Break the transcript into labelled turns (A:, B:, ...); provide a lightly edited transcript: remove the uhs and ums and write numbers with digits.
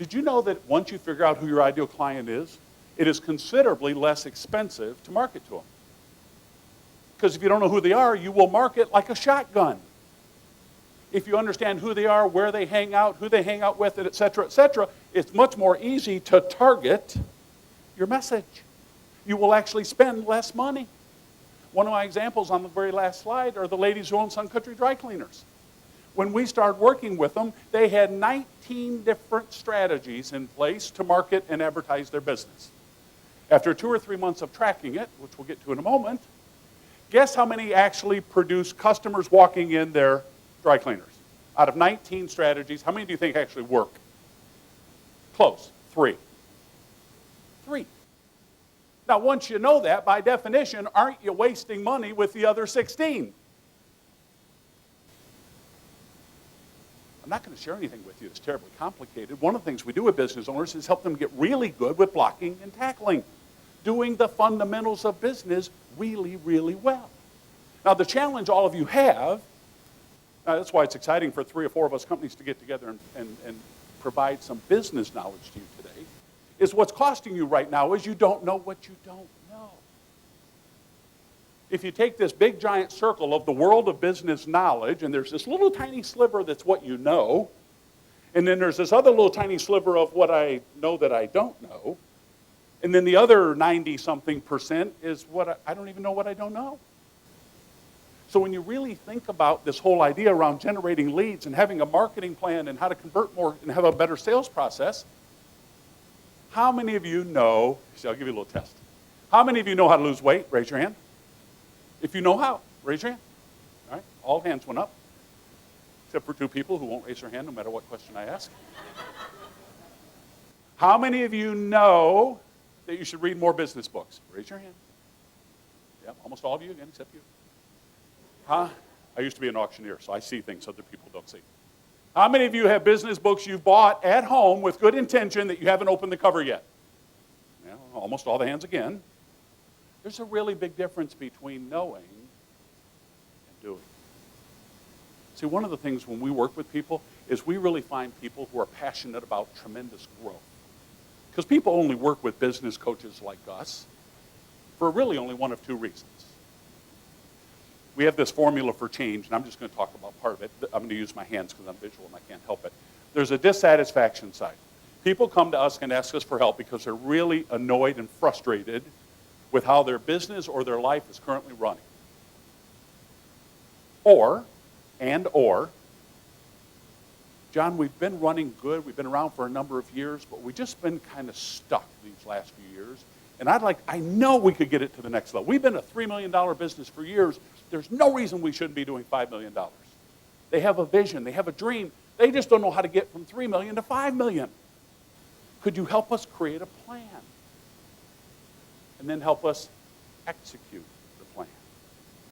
A: Did you know that once you figure out who your ideal client is, it is considerably less expensive to market to them? Because if you don't know who they are, you will market like a shotgun. If you understand who they are, where they hang out, who they hang out with, et cetera, it's much more easy to target your message. You will actually spend less money. One of my examples on the very last slide are the ladies who own Sun Country Dry Cleaners. When we started working with them, they had 19 different strategies in place to market and advertise their business. After 2 or 3 months of tracking it, which we'll get to in a moment, guess how many actually produce customers walking in their dry cleaners? Out of 19 strategies, how many do you think actually work? Close. 3. 3. Now, once you know that, by definition, aren't you wasting money with the other 16? I'm not going to share anything with you that's terribly complicated. One of the things we do with business owners is help them get really good with blocking and tackling, doing the fundamentals of business really, really well. Now, the challenge all of you have, that's why it's exciting for 3 or 4 of us companies to get together and provide some business knowledge to you today, is what's costing you right now is you don't know what you don't know. If you take this big giant circle of the world of business knowledge, and there's this little tiny sliver that's what you know, and then there's this other little tiny sliver of what I know that I don't know, and then the other 90-something% is what I don't even know what I don't know. So when you really think about this whole idea around generating leads and having a marketing plan and how to convert more and have a better sales process, how many of you know, see, I'll give you a little test. How many of you know how to lose weight? Raise your hand. If you know how, raise your hand. All right, all hands went up, except for 2 people who won't raise their hand no matter what question I ask. How many of you know that you should read more business books? Raise your hand. Yeah, almost all of you again, except you. Huh? I used to be an auctioneer, so I see things other people don't see. How many of you have business books you've bought at home with good intention that you haven't opened the cover yet? Yeah, almost all the hands again. There's a really big difference between knowing and doing. See, one of the things when we work with people is we really find people who are passionate about tremendous growth. Because people only work with business coaches like us for really only one of 2 reasons. We have this formula for change, and I'm just going to talk about part of it. I'm going to use my hands because I'm visual and I can't help it. There's a dissatisfaction side. People come to us and ask us for help because they're really annoyed and frustrated with how their business or their life is currently running. Or, John, we've been running good, we've been around for a number of years, but we've just been kind of stuck these last few years. And I know we could get it to the next level. We've been a $3 million business for years. There's no reason we shouldn't be doing $5 million. They have a vision, they have a dream. They just don't know how to get from $3 million to $5 million. Could you help us create a plan? And then help us execute?